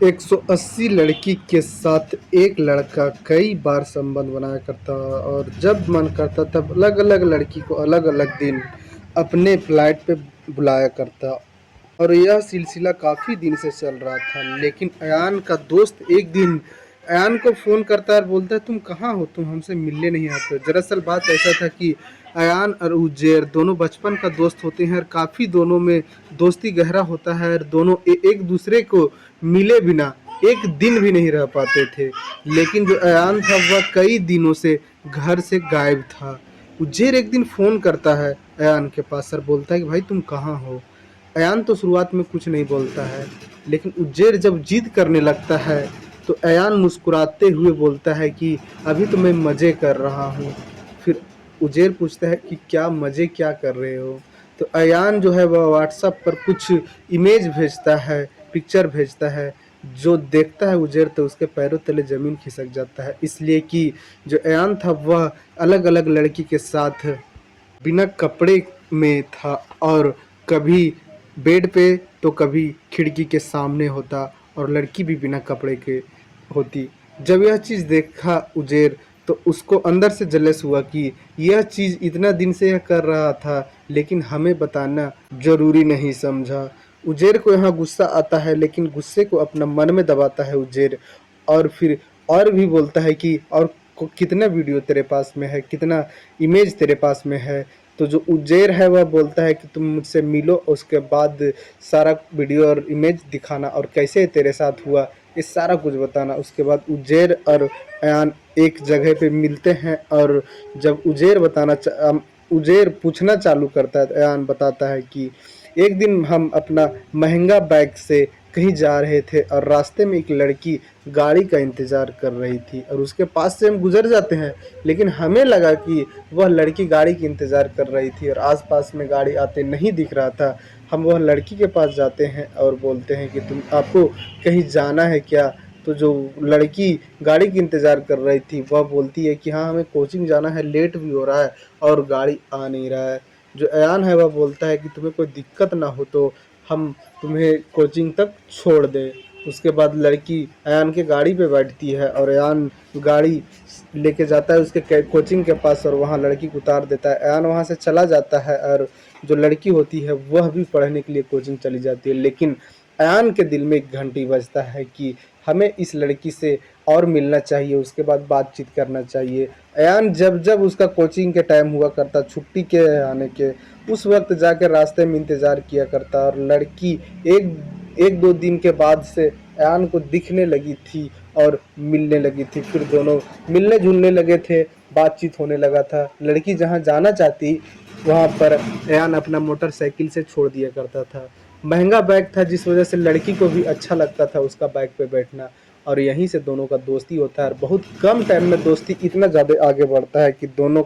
180 लड़की के साथ एक लड़का कई बार संबंध बनाया करता और जब मन करता तब अलग अलग लड़की को अलग अलग दिन अपने फ्लैट पे बुलाया करता। और यह सिलसिला काफ़ी दिन से चल रहा था, लेकिन अयान का दोस्त एक दिन अयान को फ़ोन करता है और बोलता है, तुम कहाँ हो, तुम हमसे मिलने नहीं आते हो। दरअसल बात ऐसा था कि अयान और उज्जैर दोनों बचपन का दोस्त होते हैं और काफ़ी दोनों में दोस्ती गहरा होता है और दोनों एक दूसरे को मिले बिना एक दिन भी नहीं रह पाते थे। लेकिन जो अयान था वह कई दिनों से घर से गायब था। उज्जैर एक दिन फ़ोन करता है अयान के पास और बोलता है कि भाई तुम कहाँ हो। अयान तो शुरुआत में कुछ नहीं बोलता है, लेकिन उज्जैर जब जिद करने लगता है तो अयान मुस्कुराते हुए बोलता है कि अभी तो मैं मज़े कर रहा हूँ। फिर उज्जैर पूछता है कि क्या मज़े क्या कर रहे हो। तो अयान जो है वह व्हाट्सएप पर कुछ इमेज भेजता है, पिक्चर भेजता है। जो देखता है उज्जैर तो उसके पैरों तले ज़मीन खिसक जाता है, इसलिए कि जो अयान था वह अलग अलग लड़की के साथ बिना कपड़े में था और कभी बेड पे तो कभी खिड़की के सामने होता और लड़की भी बिना कपड़े के होती। जब यह चीज़ देखा उजेर तो उसको अंदर से जलस हुआ कि यह चीज़ इतना दिन से यह कर रहा था, लेकिन हमें बताना ज़रूरी नहीं समझा। उजेर को यहाँ गुस्सा आता है, लेकिन गुस्से को अपना मन में दबाता है उजेर और फिर और भी बोलता है कि और कितना वीडियो तेरे पास में है, कितना इमेज तेरे पास में है। तो जो उज्जैर है वह बोलता है कि तुम मुझसे मिलो, उसके बाद सारा वीडियो और इमेज दिखाना और कैसे तेरे साथ हुआ ये सारा कुछ बताना। उसके बाद उज्जैर और अयान एक जगह पे मिलते हैं और जब उज्जैर पूछना चालू करता है तो अयान बताता है कि एक दिन हम अपना महंगा बैग से कहीं जा रहे थे और रास्ते में एक लड़की गाड़ी का इंतज़ार कर रही थी और उसके पास से हम गुजर जाते हैं, लेकिन हमें लगा कि वह लड़की गाड़ी की इंतज़ार कर रही थी और आसपास में गाड़ी आते नहीं दिख रहा था। हम वह लड़की के पास जाते हैं और बोलते हैं कि तुम आपको कहीं जाना है क्या। तो जो लड़की गाड़ी की इंतज़ार कर रही थी वह बोलती है कि हाँ हमें कोचिंग जाना है, लेट भी हो रहा है और गाड़ी आ नहीं रहा है। जो अयान है वह बोलता है कि तुम्हें कोई दिक्कत ना हो तो हम तुम्हें कोचिंग तक छोड़ दें। उसके बाद लड़की अयान के गाड़ी पे बैठती है और अयान गाड़ी लेके जाता है उसके कोचिंग के पास और वहाँ लड़की को उतार देता है। अयान वहाँ से चला जाता है और जो लड़की होती है वह भी पढ़ने के लिए कोचिंग चली जाती है, लेकिन अयान के दिल में एक घंटी बजता है कि हमें इस लड़की से और मिलना चाहिए, उसके बाद बातचीत करना चाहिए। अयान जब जब उसका कोचिंग के टाइम हुआ करता, छुट्टी के आने के, उस वक्त जाकर रास्ते में इंतज़ार किया करता और लड़की एक एक दो दिन के बाद से अयान को दिखने लगी थी और मिलने लगी थी। फिर दोनों मिलने जुलने लगे थे, बातचीत होने लगा था। लड़की जहाँ जाना चाहती वहाँ पर अयान अपना मोटरसाइकिल से छोड़ दिया करता था। महंगा बैग था जिस वजह से लड़की को भी अच्छा लगता था उसका बैग पे बैठना और यहीं से दोनों का दोस्ती होता है और बहुत कम टाइम में दोस्ती इतना ज़्यादा आगे बढ़ता है कि दोनों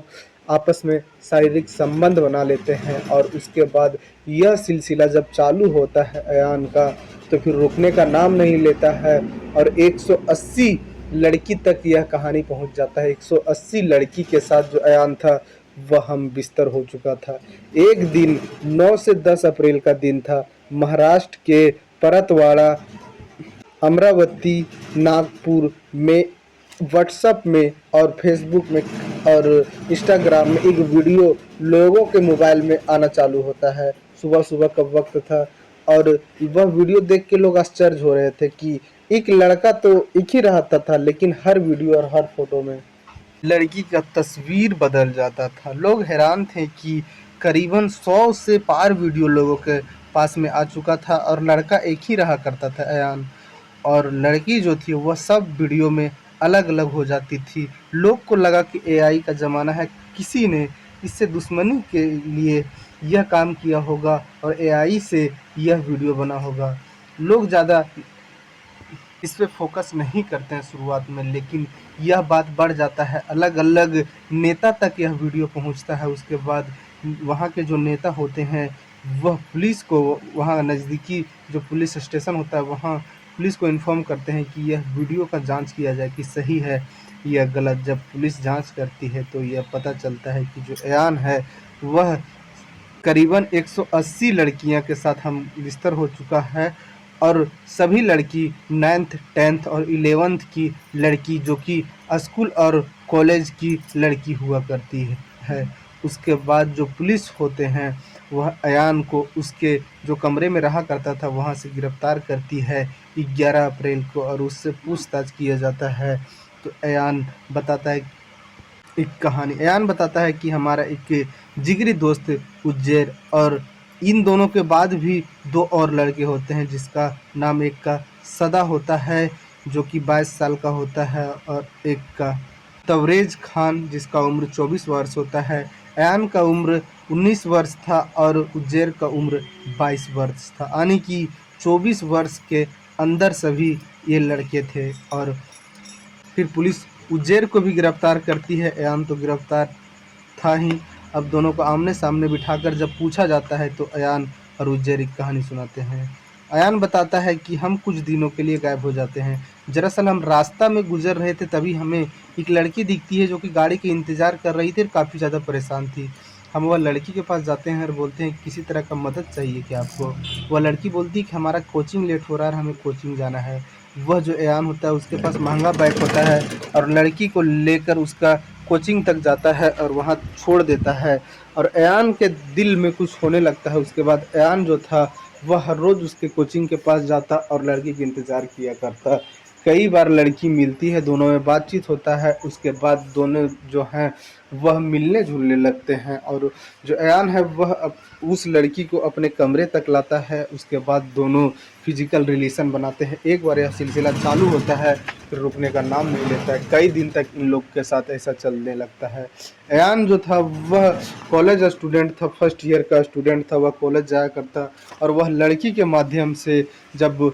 आपस में शारीरिक संबंध बना लेते हैं। और उसके बाद यह सिलसिला जब चालू होता है अयान का तो फिर रुकने का नाम नहीं लेता है और 180 लड़की तक यह कहानी पहुंच जाता है। 180 लड़की के साथ जो अयान था वह हम बिस्तर हो चुका था। एक दिन 9 से 10 अप्रैल का दिन था। महाराष्ट्र के परतवाड़ा, अमरावती, नागपुर में व्हाट्सएप में और फेसबुक में और इंस्टाग्राम में एक वीडियो लोगों के मोबाइल में आना चालू होता है। सुबह सुबह का वक्त था और वह वीडियो देख के लोग आश्चर्य हो रहे थे कि एक लड़का तो एक ही रहता था, लेकिन हर वीडियो और हर फोटो में लड़की का तस्वीर बदल जाता था। लोग हैरान थे कि करीबन 100 से पार वीडियो लोगों के पास में आ चुका था और लड़का एक ही रहा करता था अयान, और लड़की जो थी वह सब वीडियो में अलग अलग हो जाती थी। लोग को लगा कि एआई का ज़माना है, किसी ने इससे दुश्मनी के लिए यह काम किया होगा और एआई से यह वीडियो बना होगा। लोग ज़्यादा इस पे फोकस नहीं करते हैं शुरुआत में, लेकिन यह बात बढ़ जाता है, अलग अलग नेता तक यह वीडियो पहुंचता है। उसके बाद वहाँ के जो नेता होते हैं वह पुलिस को, वहाँ नज़दीकी जो पुलिस स्टेशन होता है वहाँ पुलिस को इन्फॉर्म करते हैं कि यह वीडियो का जांच किया जाए कि सही है या गलत। जब पुलिस जांच करती है तो यह पता चलता है कि जो अयान है वह करीबन 180 लड़कियां के साथ हम बिस्तर हो चुका है और सभी लड़की 9th 10th और 11th की लड़की जो कि स्कूल और कॉलेज की लड़की हुआ करती है। उसके बाद जो पुलिस होते हैं वह अयान को उसके जो कमरे में रहा करता था वहाँ से गिरफ्तार करती है 11 अप्रैल को और उससे पूछताछ किया जाता है। तो अयान बताता है कि हमारा एक जिगरी दोस्त उज्जैर और इन दोनों के बाद भी 2 और लड़के होते हैं जिसका नाम एक का सदा होता है जो कि 22 साल का होता है और एक का तवरेज खान जिसका उम्र 24 वर्ष होता है। अयान का उम्र 19 वर्ष था और उज्जैर का उम्र 22 वर्ष था, यानी कि 24 वर्ष के अंदर सभी ये लड़के थे। और फिर पुलिस उज्जैर को भी गिरफ्तार करती है। अयान तो गिरफ्तार था ही। अब दोनों को आमने सामने बिठाकर जब पूछा जाता है तो अयान और उज्जैर एक कहानी सुनाते हैं। अयान बताता है कि हम कुछ दिनों के लिए गायब हो जाते हैं। दरअसल हम रास्ता में गुजर रहे थे, तभी हमें एक लड़की दिखती है जो कि गाड़ी के इंतज़ार कर रही थी और काफ़ी ज़्यादा परेशान थी। हम वह लड़की के पास जाते हैं और बोलते हैं किसी तरह का मदद चाहिए क्या आपको। वह लड़की बोलती है कि हमारा कोचिंग लेट हो रहा है और हमें कोचिंग जाना है। वह जो अयान होता है उसके पास महंगा बैग होता है और लड़की को लेकर उसका कोचिंग तक जाता है और वहाँ छोड़ देता है। और अयान के दिल में कुछ होने लगता है। उसके बाद अयान जो था वह हर रोज़ उसके कोचिंग के पास जाता और लड़की का इंतज़ार किया करता। कई बार लड़की मिलती है, दोनों में बातचीत होता है। उसके बाद दोनों जो हैं वह मिलने जुलने लगते हैं और जो अयान है वह उस लड़की को अपने कमरे तक लाता है। उसके बाद दोनों फिजिकल रिलेशन बनाते हैं। एक बार यह सिलसिला चालू होता है फिर रुकने का नाम नहीं लेता है। कई दिन तक इन लोग के साथ ऐसा चलने लगता है। अयान जो था वह कॉलेज स्टूडेंट था, फर्स्ट ईयर का स्टूडेंट था। वह कॉलेज जाया करता और वह लड़की के माध्यम से जब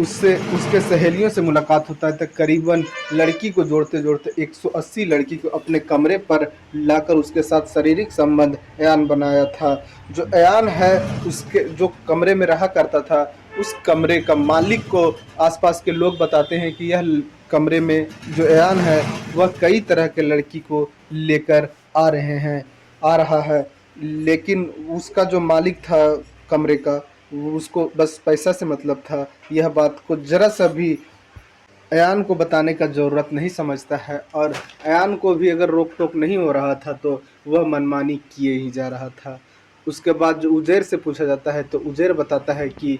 उससे उसके सहेलियों से मुलाकात होता है तो करीबन लड़की को जोड़ते जोड़ते 180 लड़की को अपने कमरे पर लाकर उसके साथ शारीरिक संबंध अयान बनाया था। जो अयान है उसके जो कमरे में रहा करता था उस कमरे का मालिक को आसपास के लोग बताते हैं कि यह कमरे में जो अयान है वह कई तरह के लड़की को लेकर आ रहा है। लेकिन उसका जो मालिक था कमरे का वो उसको बस पैसा से मतलब था। यह बात को ज़रा सा भी अयान को बताने का ज़रूरत नहीं समझता है और अयान को भी अगर रोक टोक नहीं हो रहा था तो वह मनमानी किए ही जा रहा था। उसके बाद जो उज़ैर से पूछा जाता है तो उज़ैर बताता है कि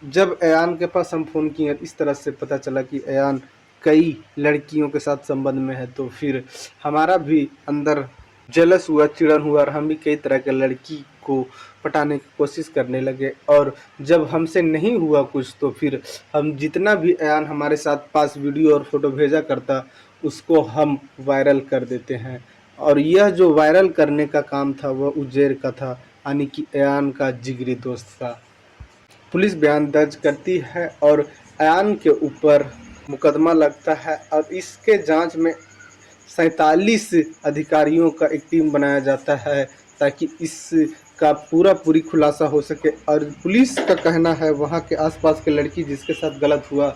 जब अयान के पास हम फ़ोन किए इस तरह से पता चला कि अयान कई लड़कियों के साथ संबंध में है तो फिर हमारा भी अंदर जेलस हुआ, चिढ़न हुआ और हम भी कई तरह के लड़की को पटाने की कोशिश करने लगे। और जब हमसे नहीं हुआ कुछ तो फिर हम जितना भी अयान हमारे साथ पास वीडियो और फोटो भेजा करता उसको हम वायरल कर देते हैं। और यह जो वायरल करने का काम था वह उज्जैर का था, यानी कि अयान का जिगरी दोस्त था। पुलिस बयान दर्ज करती है और अयान के ऊपर मुकदमा लगता है और इसके जांच में 47 अधिकारियों का एक टीम बनाया जाता है ताकि इसका पूरी खुलासा हो सके। और पुलिस का कहना है वहाँ के आसपास के लड़की जिसके साथ गलत हुआ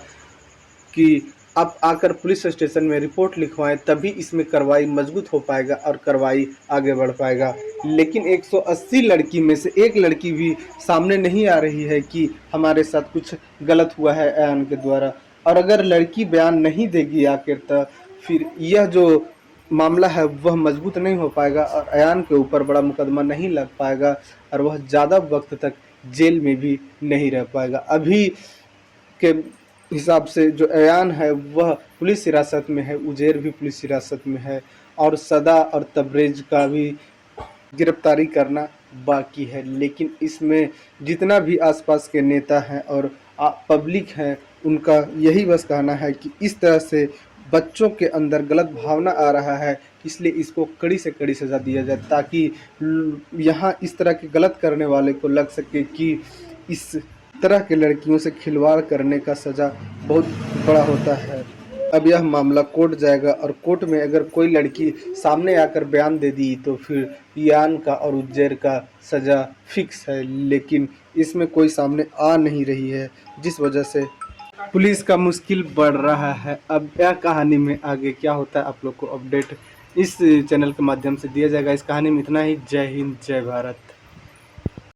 कि आप आकर पुलिस स्टेशन में रिपोर्ट लिखवाएं, तभी इसमें कार्रवाई मजबूत हो पाएगा और कार्रवाई आगे बढ़ पाएगा। लेकिन 180 लड़की में से एक लड़की भी सामने नहीं आ रही है कि हमारे साथ कुछ गलत हुआ है अयान के द्वारा। और अगर लड़की बयान नहीं देगी आखिर तक फिर यह जो मामला है वह मजबूत नहीं हो पाएगा और अयान के ऊपर बड़ा मुकदमा नहीं लग पाएगा और वह ज़्यादा वक्त तक जेल में भी नहीं रह पाएगा। अभी के हिसाब से जो अयान है वह पुलिस हिरासत में है, उज़ैर भी पुलिस हिरासत में है और सदा और तबरेज़ का भी गिरफ्तारी करना बाकी है। लेकिन इसमें जितना भी आसपास के नेता हैं और पब्लिक हैं उनका यही बस कहना है कि इस तरह से बच्चों के अंदर गलत भावना आ रहा है, इसलिए इसको कड़ी से कड़ी सज़ा दिया जाए ताकि यहाँ इस तरह के गलत करने वाले को लग सके कि इस तरह के लड़कियों से खिलवाड़ करने का सज़ा बहुत बड़ा होता है। अब यह मामला कोर्ट जाएगा और कोर्ट में अगर कोई लड़की सामने आकर बयान दे दी तो फिर अयान का और उज्जैर का सज़ा फिक्स है। लेकिन इसमें कोई सामने आ नहीं रही है जिस वजह से पुलिस का मुश्किल बढ़ रहा है। अब यह कहानी में आगे क्या होता है आप लोग को अपडेट इस चैनल के माध्यम से दिया जाएगा। इस कहानी में इतना ही। जय हिंद, जय भारत।